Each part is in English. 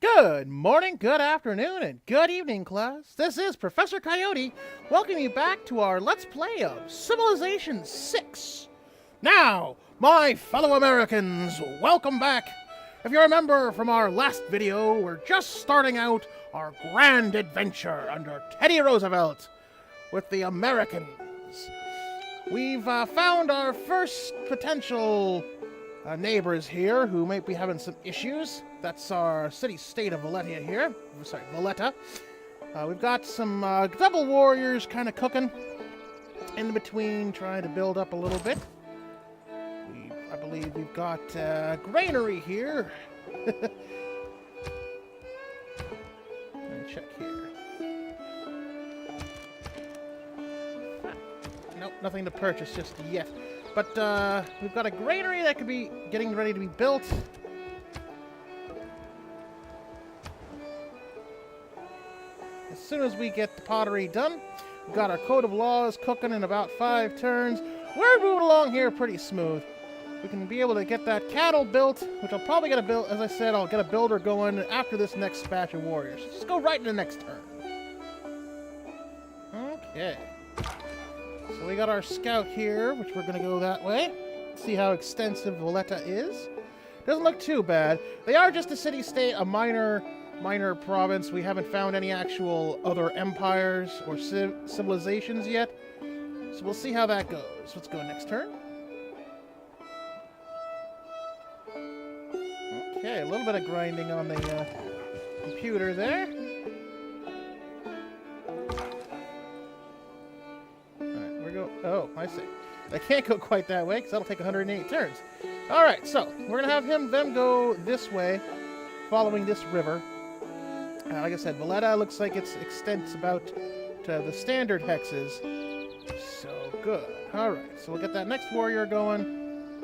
Good morning, good afternoon, and good evening, class. This is Professor Coyote welcoming you back to our Let's Play of Civilization 6. Now, my fellow Americans, welcome back. If you remember from our last video, we're just starting out our grand adventure under Teddy Roosevelt with the Americans. We've found our first potential neighbors here who might be having some issues. That's our city-state of Valletta here. Sorry, Valletta. We've got some double warriors kind of cooking in between, trying to build up a little bit. I believe we've got granary here. Let me check here. Nope, nothing to purchase just yet. But we've got a granary that could be getting ready to be built. As soon as we get the pottery done, we've got our code of laws cooking in about 5 turns. We're moving along here pretty smooth. We can be able to get that cattle built, which I'll probably get a build. As I said, I'll get a builder going after this next batch of warriors. Just go right in the next turn. Okay. So we got our scout here, which we're going to go that way. See how extensive Valletta is. Doesn't look too bad. They are just a city-state, a minor province. We haven't found any actual other empires or civilizations yet. So we'll see how that goes. Let's go next turn. Okay, a little bit of grinding on the computer there. Oh, I see. I can't go quite that way because that'll take 108 turns. All right, so we're gonna have them go this way, following this river. Like I said, Valletta looks like its extents about to the standard hexes. So good. All right, so we'll get that next warrior going.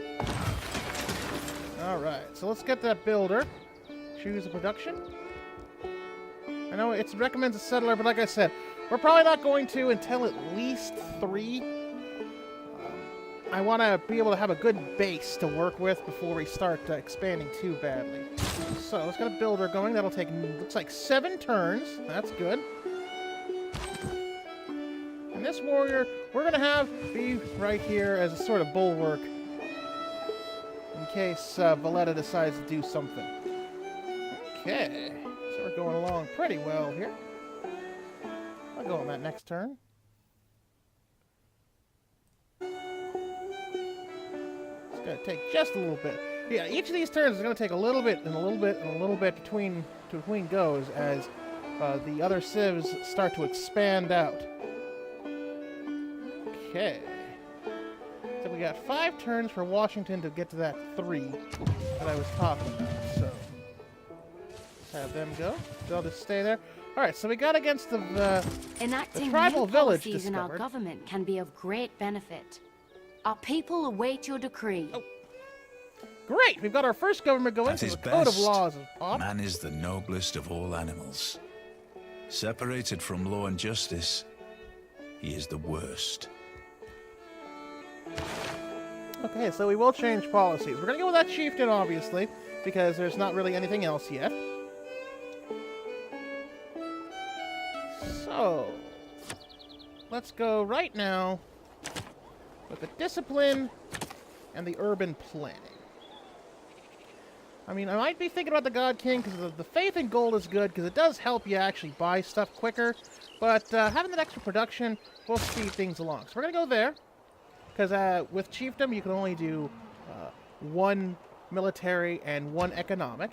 All right, so let's get that builder. Choose a production. I know it recommends a settler, but like I said, we're probably not going to until at least 3. I want to be able to have a good base to work with before we start expanding too badly. So let's get a builder going. That'll take, looks like 7 turns. That's good. And this warrior, we're going to have be right here as a sort of bulwark in case Valletta decides to do something. Okay, so we're going along pretty well here. I'll go on that next turn. It's going to take just a little bit. Yeah, each of these turns is going to take a little bit and a little bit and a little bit between goes as the other civs start to expand out. Okay. So we got 5 turns for Washington to get to that 3 that I was talking about. So let's have them go. They'll just stay there. All right, so we got against the tribal village discovered. In our government can be of great benefit. Our people await your decree. Oh. Great! We've got our first government going. At his the code of best, laws is popped. man is the noblest of all animals. Separated from law and justice, he is the worst. Okay, so we will change policies. We're going to go with that chieftain, obviously, because there's not really anything else yet. So, let's go right now with the discipline and the urban planning. I mean, I might be thinking about the God King because the faith in gold is good because it does help you actually buy stuff quicker. But having that extra production will speed things along. So we're going to go there because with chiefdom you can only do 1 military and 1 economic.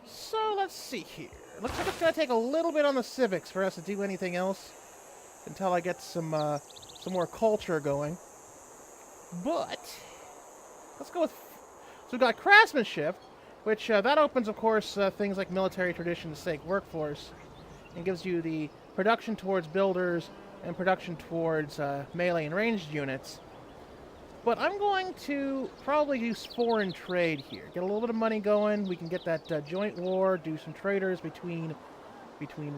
So let's see here. Looks like it's going to take a little bit on the civics for us to do anything else until I get some more culture going. But let's go with. So we've got craftsmanship, which that opens, of course, things like military traditions, sake workforce, and gives you the production towards builders and production towards melee and ranged units. But I'm going to probably use foreign trade here. Get a little bit of money going. We can get that joint war, do some traders between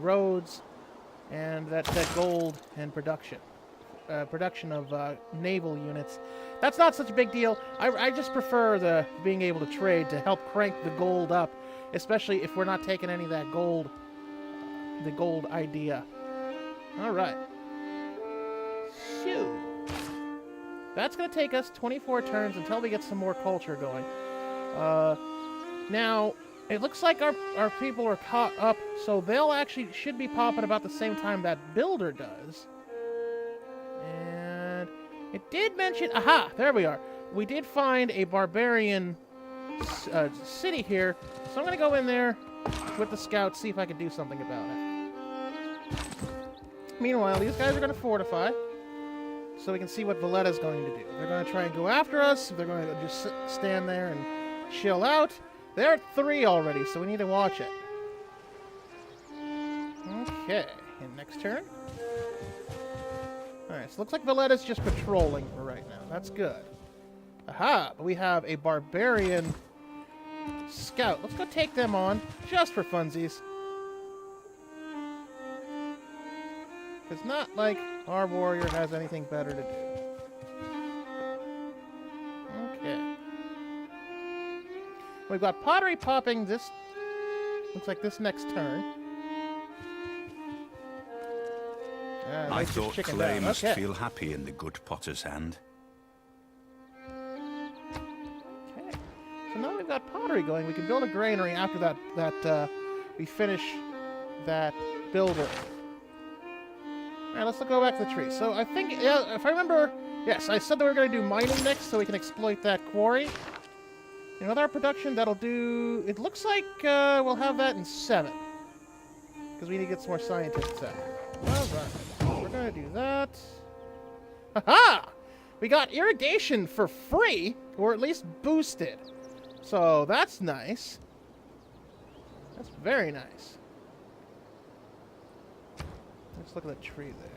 roads, and that gold and production. Production of naval units. That's not such a big deal. I just prefer the being able to trade to help crank the gold up especially if we're not taking any of that gold, the gold idea. All right. Shoo. That's going to take us 24 turns until we get some more culture going. Now, it looks like our people are caught up, so they'll actually should be popping about the same time that builder does. And it did mention... Aha! There we are. We did find a barbarian city here, so I'm going to go in there with the scouts, see if I can do something about it. Meanwhile, these guys are going to fortify, so we can see what Valletta's going to do. They're going to try and go after us. They're going to just stand there and chill out. They're at 3 already, so we need to watch it. Okay, and next turn. Alright, so it looks like Valletta's just patrolling for right now. That's good. Aha! But we have a barbarian scout. Let's go take them on, just for funsies. It's not like our warrior has anything better to do. Okay. We've got pottery popping this... Looks like this next turn. I thought clay must feel happy in the good potter's hand. Okay. So now we've got pottery going. We can build a granary after that we finish that builder. Alright, let's go back to the tree. So I think, yeah, if I remember, yes, I said that we were going to do mining next so we can exploit that quarry. You know, with our production, that'll do... It looks like we'll have that in 7. Because we need to get some more scientists out. Alright, we're going to do that. Haha! We got irrigation for free, or at least boosted. So that's nice. That's very nice. Let's look at the tree there.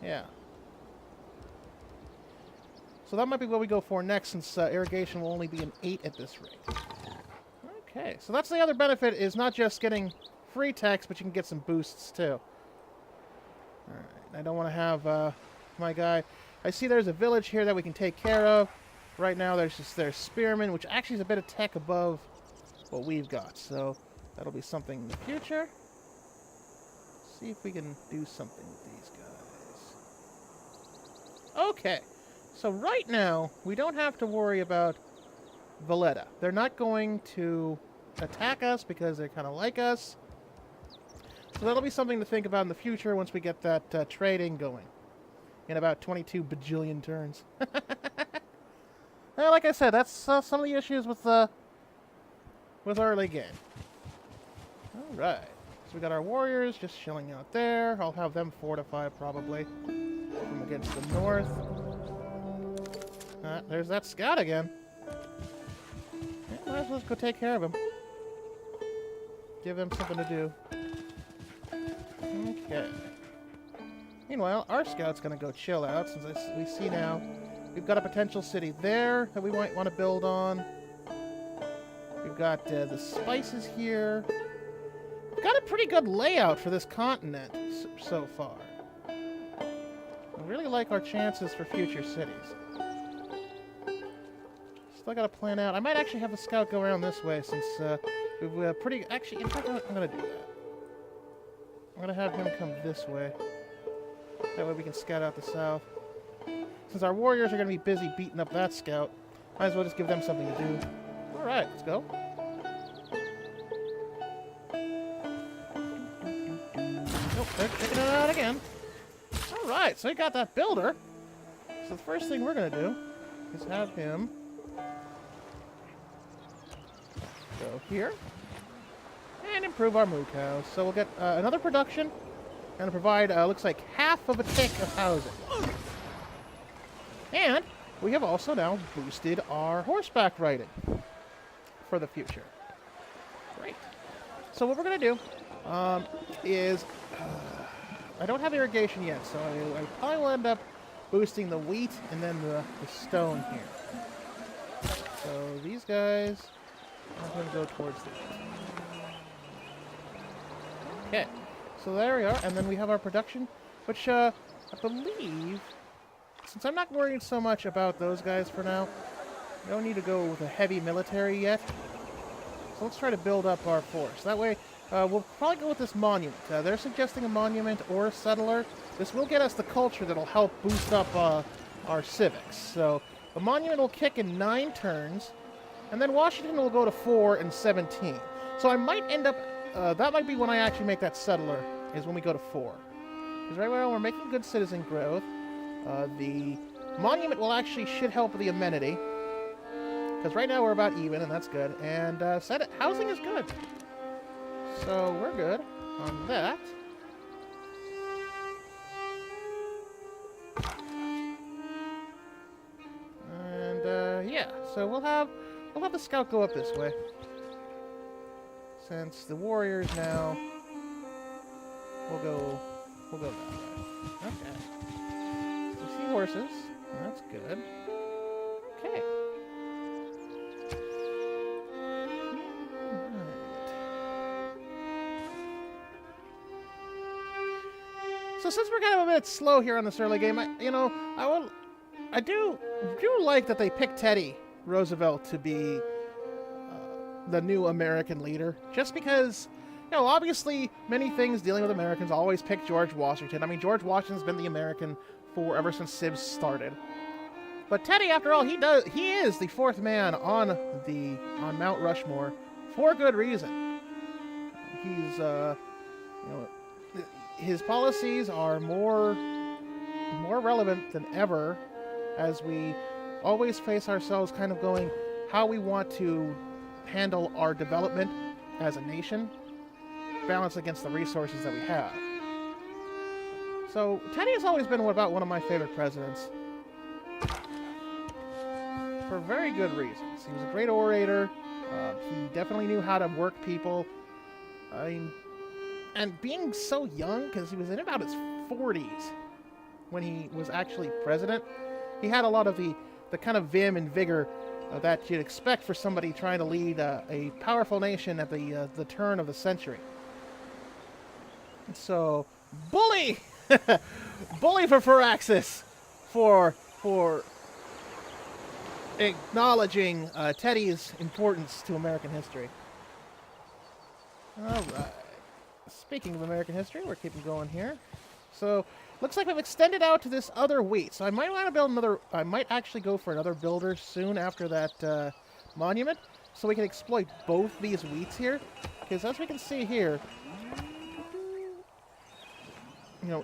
Yeah. So that might be what we go for next, since irrigation will only be an 8 at this rate. Okay, so that's the other benefit, is not just getting free text, but you can get some boosts too. Alright, I don't want to have my guy... I see there's a village here that we can take care of. Right now there's spearmen, which actually is a bit of tech above what we've got, so that'll be something in the future. See if we can do something with these guys. Okay, so right now we don't have to worry about Valletta. They're not going to attack us because they kind of like us. So that'll be something to think about in the future once we get that trading going in about 22 bajillion turns. Well, like I said, that's some of the issues with early game. All right. So we got our warriors just chilling out there. I'll have them fortify probably from against the north. There's that scout again. Yeah, might as well just go take care of him. Give them something to do. Okay. Meanwhile, our scout's gonna go chill out, since we see now we've got a potential city there that we might want to build on. We've got the spices here. We've got a pretty good layout for this continent so far. I really like our chances for future cities. Still got to plan out. I might actually have the scout go around this way, since we've pretty... Actually, in fact, I'm going to do that. I'm going to have him come this way. That way we can scout out the south. Since our warriors are going to be busy beating up that scout, might as well just give them something to do. Alright, let's go. Nope, they're checking it out again. Alright, so we got that builder. So the first thing we're going to do is have him go here and improve our moo cows. So we'll get another production and provide, looks like half of a tick of housing. And we have also now boosted our horseback riding for the future. Great. So what we're going to do is... I don't have irrigation yet, so I probably will end up boosting the wheat and then the stone here. So these guys are going to go towards the wheat. Okay. So there we are, and then we have our production, which I believe... Since I'm not worried so much about those guys for now, I don't need to go with a heavy military yet. So let's try to build up our force. That way, we'll probably go with this monument. They're suggesting a monument or a settler. This will get us the culture that'll help boost up our civics. So the monument will kick in 9 turns, and then Washington will go to 4 and 17. So I might end up... that might be when I actually make that settler, is when we go to 4. Because right now we're making good citizen growth. The monument will actually should help with the amenity. Because right now we're about even, and that's good. And housing is good. So we're good on that. And yeah, so we'll have the scout go up this way. Since the warriors now, we'll go that way. Okay. We see horses. That's good. Okay. So since we're kind of a bit slow here on this early game, I do like that they picked Teddy Roosevelt to be the new American leader, just because, obviously many things dealing with Americans always pick George Washington. I mean, George Washington's been the American ever since Civs started. But Teddy, after all, he is the 4th man on Mount Rushmore for good reason. He's his policies are more relevant than ever, as we always face ourselves kind of going how we want to handle our development as a nation, balanced against the resources that we have. So Teddy has always been about one of my favorite presidents, for very good reasons. He was a great orator. He definitely knew how to work people. I mean, and being so young, because he was in about his 40s when he was actually president, he had a lot of the kind of vim and vigor that you'd expect for somebody trying to lead a powerful nation at the turn of the century. So, bully! Bully for Firaxis for acknowledging Teddy's importance to American history. Alright. Speaking of American history, we're keeping going here. So, looks like we've extended out to this other wheat. So I might want to build another... I might actually go for another builder soon after that monument, so we can exploit both these wheats here. Because as we can see here,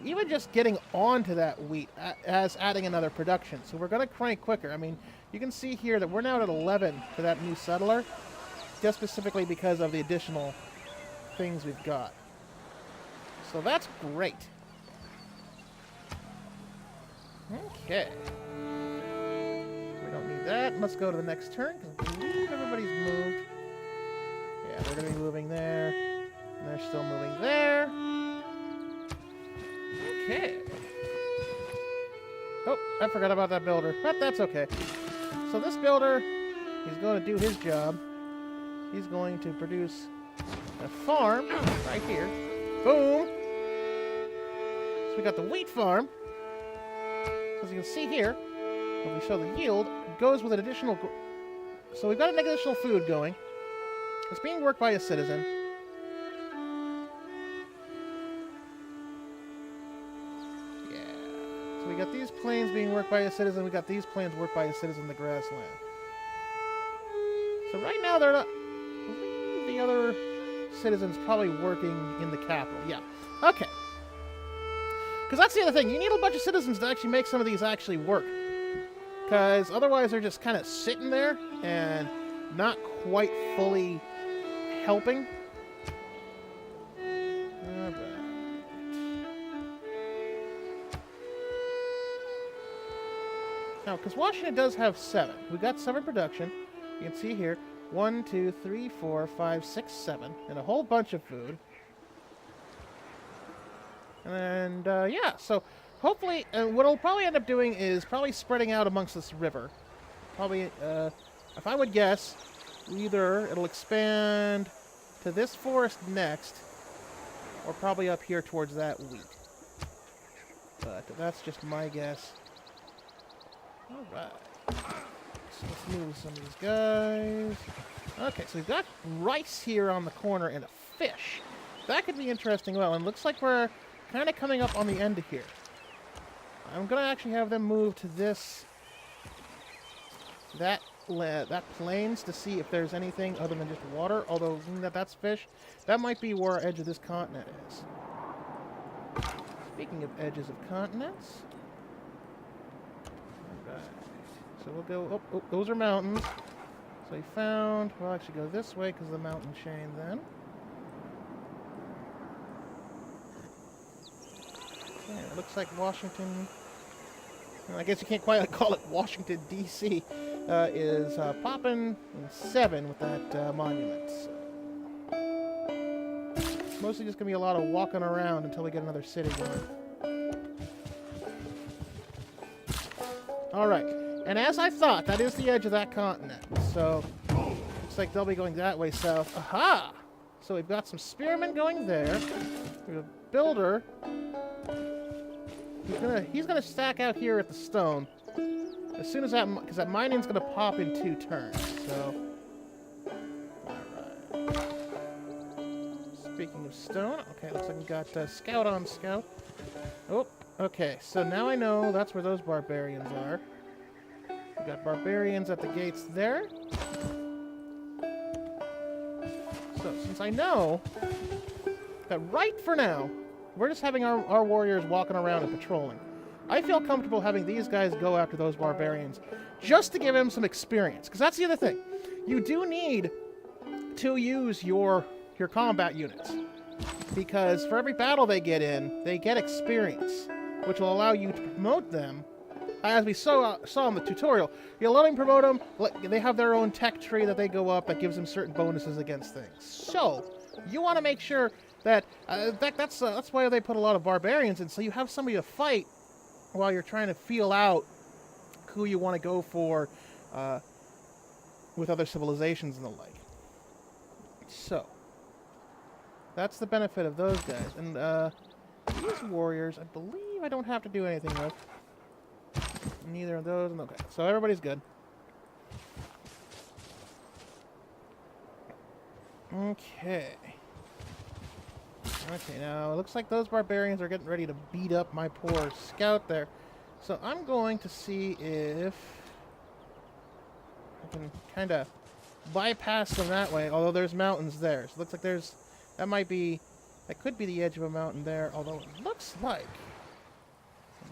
even just getting onto that wheat as adding another production. So we're going to crank quicker. I mean, you can see here that we're now at 11 for that new settler, just specifically because of the additional things we've got. So that's great. Okay. We don't need that. Let's go to the next turn, because I believe everybody's moved. Yeah, they're going to be moving there. And they're still moving there. Okay. Oh, I forgot about that builder, but that's okay. So this builder, he's going to do his job. He's going to produce a farm right here. Boom! So we got the wheat farm. As you can see here, when we show the yield, it goes with an additional... So we've got an additional food going. It's being worked by a citizen. Yeah. So we got these plains being worked by a citizen. We got these plains worked by a citizen in the grassland. So right now they're not... I believe the other citizen's probably working in the capital. Yeah. Okay. Because that's the other thing. You need a bunch of citizens to actually make some of these actually work. Because otherwise they're just kind of sitting there and not quite fully helping. Alright. Now, because Washington does have 7. We've got 7 production. You can see here. 1, 2, 3, 4, 5, 6, 7. And a whole bunch of food. And, yeah, so hopefully, what I'll probably end up doing is probably spreading out amongst this river. Probably, if I would guess, either it'll expand to this forest next, or probably up here towards that wheat. But that's just my guess. Alright. So let's move some of these guys. Okay, so we've got rice here on the corner and a fish. That could be interesting. Well, and looks like we're kind of coming up on the end of here. I'm going to actually have them move to that plains to see if there's anything other than just water. Although that's fish. That might be where our edge of this continent is. Speaking of edges of continents. Alright. So we'll go... Oh, those are mountains. So we found... We'll actually go this way because of the mountain chain then. Okay, it looks like Washington... I guess you can't quite call it Washington, D.C. Is popping in 7 with that monument. So. It's mostly just going to be a lot of walking around until we get another city going. Alright, and as I thought, that is the edge of that continent. So, looks like they'll be going that way south. Aha! So we've got some spearmen going there. We have a builder. He's gonna stack out here at the stone. As soon as that, because that mining's gonna pop in 2 turns. So, alright. Speaking of stone, okay, looks like we got scout on scout. Oh, okay. So now I know that's where those barbarians are. We got barbarians at the gates there. So since I know that right for now, we're just having our warriors walking around and patrolling. I feel comfortable having these guys go after those barbarians just to give them some experience. Because that's the other thing. You do need to use your combat units. Because for every battle they get in, they get experience. Which will allow you to promote them. As we saw in the tutorial, you'll let them promote them. They have their own tech tree that they go up that gives them certain bonuses against things. So, you want to make sure... that's why they put a lot of barbarians in, so you have somebody to fight while you're trying to feel out who you want to go for with other civilizations and the like. So, that's the benefit of those guys. And these warriors, I believe I don't have to do anything with. Neither of those. Okay, so everybody's good. Okay. Okay, now it looks like those barbarians are getting ready to beat up my poor scout there. So I'm going to see if I can kind of bypass them that way, although there's mountains there. So it looks like that could be the edge of a mountain there, although it looks like,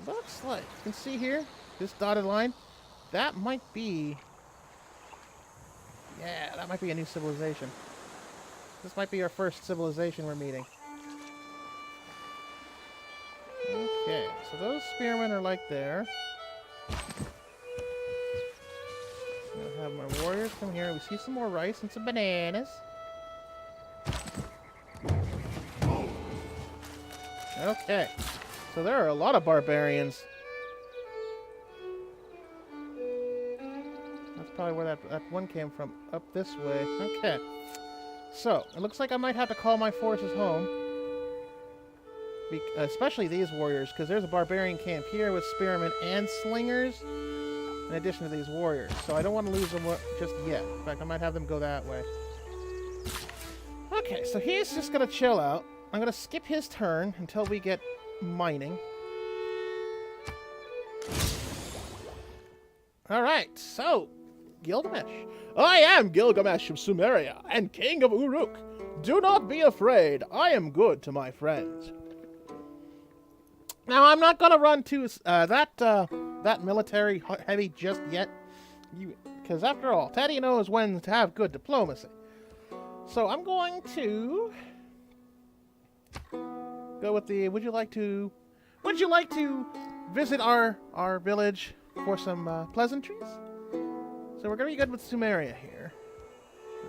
you can see here, this dotted line, that might be a new civilization. This might be our first civilization we're meeting. Okay, so those spearmen are like there. I'm gonna have my warriors come here. We see some more rice and some bananas. Okay, so there are a lot of barbarians. That's probably where that one came from, up this way. Okay, so it looks like I might have to call my forces home. Especially these warriors, because there's a barbarian camp here with spearmen and slingers, in addition to these warriors. So I don't want to lose them just yet. In fact, I might have them go that way. Okay, so he's just going to chill out. I'm going to skip his turn until we get mining. Alright, so, Gilgamesh. I am Gilgamesh of Sumeria, and king of Uruk. Do not be afraid. I am good to my friends. Now, I'm not going to run to that military heavy just yet, because after all, Teddy knows when to have good diplomacy. So I'm going to go with the. Would you like to visit our village for some pleasantries? So we're going to be good with Sumeria here.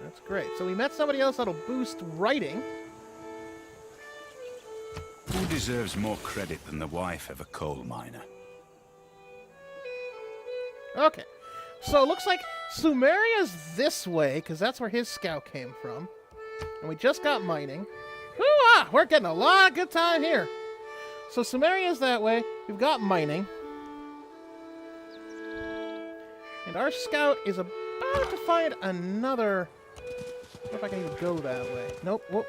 That's great. So we met somebody else that'll boost writing. Who deserves more credit than the wife of a coal miner? Okay. So it looks like Sumeria's this way, because that's where his scout came from. And we just got mining. Hoo-ah! We're getting a lot of good time here. So Sumeria's that way. We've got mining. And our scout is about to find another if I can even go that way. Nope. Whoop.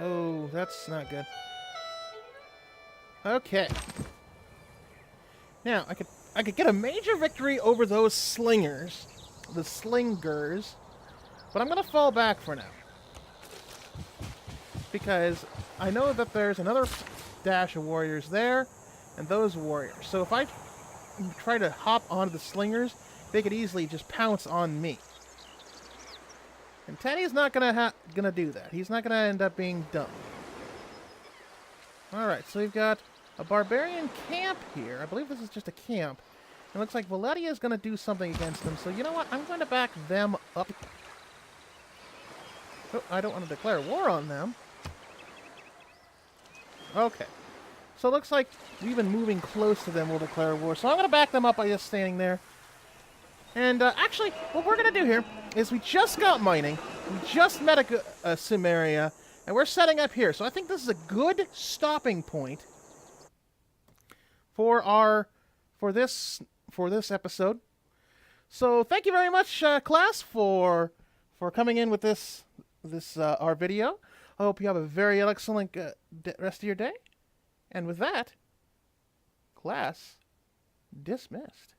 Oh, that's not good. Okay. Now, I could get a major victory over those slingers. The slingers. But I'm going to fall back for now. Because I know that there's another dash of warriors there, and those warriors. So if I try to hop onto the slingers, they could easily just pounce on me. And Teddy's not gonna do that. He's not gonna end up being dumb. Alright, so we've got a barbarian camp here. I believe this is just a camp. It looks like Valedia is gonna do something against them, so you know what? I'm going to back them up. Oh, I don't want to declare war on them. Okay. So it looks like even moving close to them will declare war. So I'm going to back them up by just standing there. And actually, what we're going to do here is we just got mining. We just met a Cimmeria. And we're setting up here. So I think this is a good stopping point for this episode. So thank you very much, class, for coming in with this our video. I hope you have a very excellent rest of your day. And with that, class dismissed.